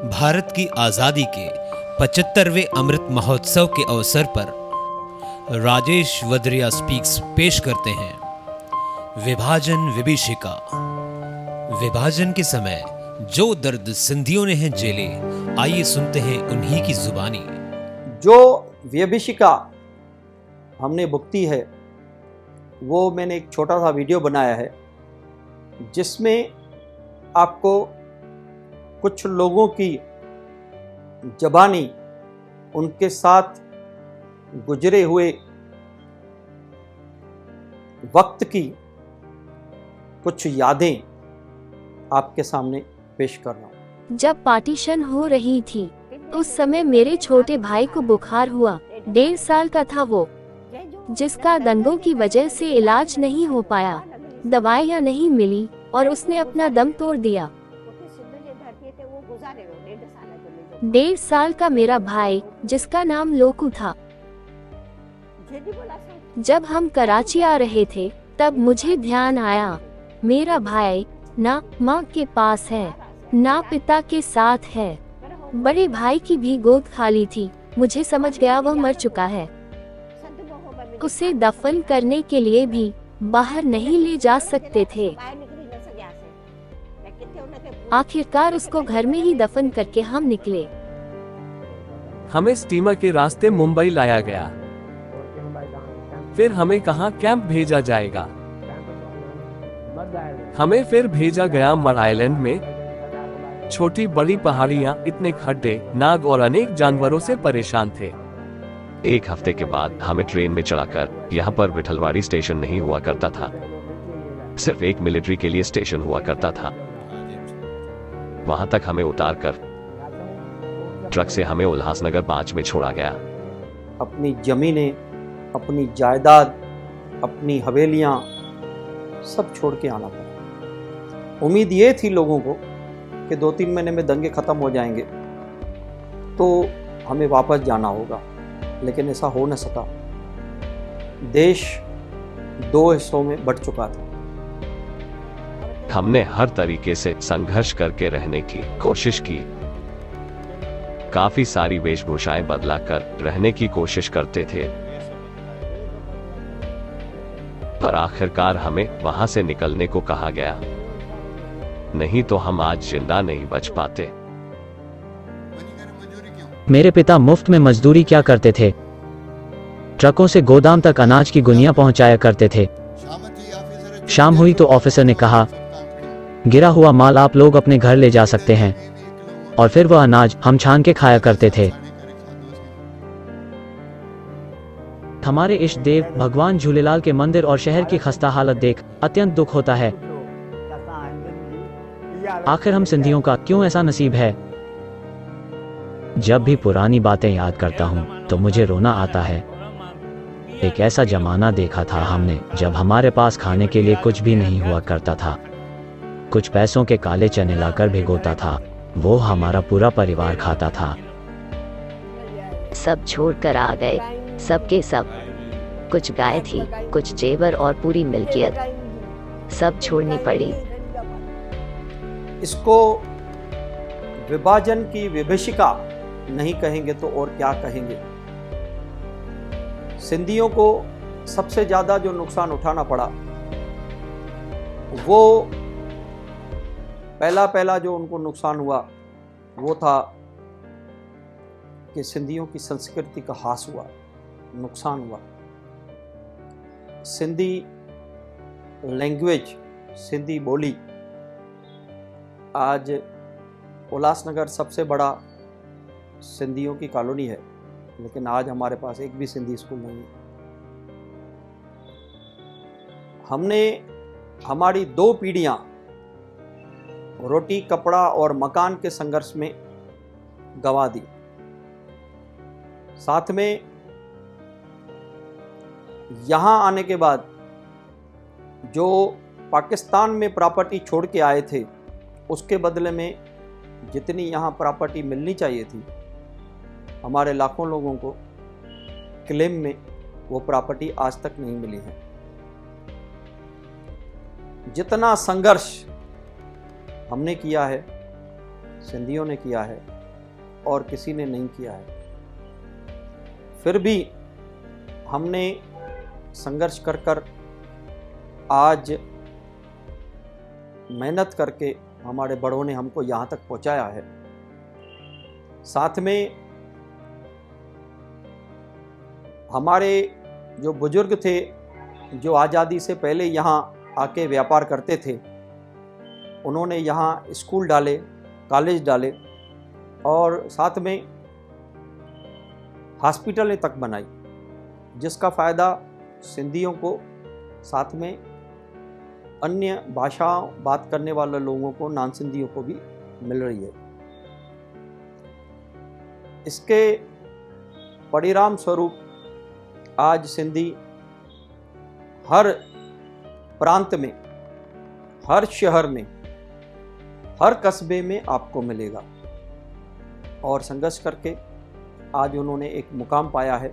भारत की आज़ादी के 75वें अमृत महोत्सव के अवसर पर राजेश वद्रिया स्पीक्स पेश करते हैं विभाजन विभीषिका। विभाजन के समय जो दर्द सिंधियों ने हैं झेले, आइए सुनते हैं उन्हीं की जुबानी। जो विभीषिका हमने भुगती है वो मैंने एक छोटा सा वीडियो बनाया है जिसमें आपको कुछ लोगों की ज़बानी, उनके साथ गुजरे हुए वक्त की कुछ यादें आपके सामने पेश कर रहा हूँ। जब पार्टीशन हो रही थी उस समय मेरे छोटे भाई को बुखार हुआ। 1.5 साल का था वो, जिसका दंगों की वजह से इलाज नहीं हो पाया, दवाइयाँ नहीं मिली और उसने अपना दम तोड़ दिया। 1.5 साल का मेरा भाई, जिसका नाम लोकू था, जब हम कराची आ रहे थे तब मुझे ध्यान आया मेरा भाई ना माँ के पास है ना पिता के साथ है। बड़े भाई की भी गोद खाली थी। मुझे समझ गया वह मर चुका है। उसे दफन करने के लिए भी बाहर नहीं ले जा सकते थे। आखिरकार उसको घर में ही दफन करके हम निकले। हमें स्टीमर के रास्ते मुंबई लाया गया। फिर हमें कहाँ कैंप भेजा जाएगा। हमें फिर भेजा गया मर आइलैंड में। छोटी बड़ी पहाड़ियाँ, इतने खड्डे, नाग और अनेक जानवरों से परेशान थे। 1 हफ्ते के बाद हमें ट्रेन में चढ़ाकर यहाँ पर विठलवाड़ी स्टेशन नहीं हुआ करता था, सिर्फ एक मिलिट्री के लिए स्टेशन हुआ करता था। वहां तक हमें उतार कर ट्रक से हमें उल्लासनगर 5 में छोड़ा गया। अपनी जमीनें, अपनी जायदाद, अपनी हवेलियां सब छोड़ के आना पड़ा। उम्मीद ये थी लोगों को कि 2-3 महीने में दंगे ख़त्म हो जाएंगे तो हमें वापस जाना होगा, लेकिन ऐसा हो न सका। देश 2 हिस्सों में बंट चुका था। हमने हर तरीके से संघर्ष करके रहने की कोशिश की। काफी सारी वेशभूषाएं बदला कर रहने की कोशिश करते थे, पर आखिरकार हमें वहां से निकलने को कहा गया, नहीं तो हम आज जिंदा नहीं बच पाते। मेरे पिता मुफ्त में मजदूरी क्या करते थे, ट्रकों से गोदाम तक अनाज की गुनियां पहुंचाया करते थे। शाम हुई तो ऑफिसर ने कहा, गिरा हुआ माल आप लोग अपने घर ले जा सकते हैं, और फिर वह अनाज हम छान के खाया करते थे। हमारे इष्ट देव भगवान झूलेलाल के मंदिर और शहर की खस्ता हालत देख अत्यंत दुख होता है। आखिर हम सिंधियों का क्यों ऐसा नसीब है। जब भी पुरानी बातें याद करता हूँ तो मुझे रोना आता है। एक ऐसा जमाना देखा था हमने जब हमारे पास खाने के लिए कुछ भी नहीं हुआ करता था। कुछ पैसों के काले चने लाकर भिगोता था, वो हमारा पूरा परिवार खाता था। सब छोड़कर आ गए, सबके सब। कुछ गाय थी, कुछ जेवर और पूरी मिल्कियत, सब छोड़नी पड़ी। इसको विभाजन की विभीषिका नहीं कहेंगे तो और क्या कहेंगे। सिंधियों को सबसे ज्यादा जो नुकसान उठाना पड़ा वो पहला जो उनको नुकसान हुआ वो था कि सिंधियों की संस्कृति का ह्रास हुआ, नुकसान हुआ। सिंधी लैंग्वेज, सिंधी बोली, आज उल्लासनगर सबसे बड़ा सिंधियों की कॉलोनी है, लेकिन आज हमारे पास एक भी सिंधी स्कूल नहीं है। हमने हमारी 2 पीढ़ियां रोटी, कपड़ा और मकान के संघर्ष में गंवा दी। साथ में यहां आने के बाद जो पाकिस्तान में प्रॉपर्टी छोड़ के आए थे, उसके बदले में जितनी यहाँ प्रॉपर्टी मिलनी चाहिए थी, हमारे लाखों लोगों को क्लेम में वो प्रॉपर्टी आज तक नहीं मिली है। जितना संघर्ष हमने किया है, सिंधियों ने किया है, और किसी ने नहीं किया है। फिर भी हमने संघर्ष कर कर आज मेहनत करके हमारे बड़ों ने हमको यहाँ तक पहुँचाया है। साथ में हमारे जो बुजुर्ग थे, जो आज़ादी से पहले यहाँ आके व्यापार करते थे, उन्होंने यहाँ स्कूल डाले, कॉलेज डाले और साथ में हॉस्पिटलें तक बनाई, जिसका फ़ायदा सिंधियों को, साथ में अन्य भाषा बात करने वाले लोगों को, नॉन सिंधियों को भी मिल रही है। इसके परिणाम स्वरूप आज सिंधी हर प्रांत में, हर शहर में, हर कस्बे में आपको मिलेगा। और संघर्ष करके आज उन्होंने एक मुकाम पाया है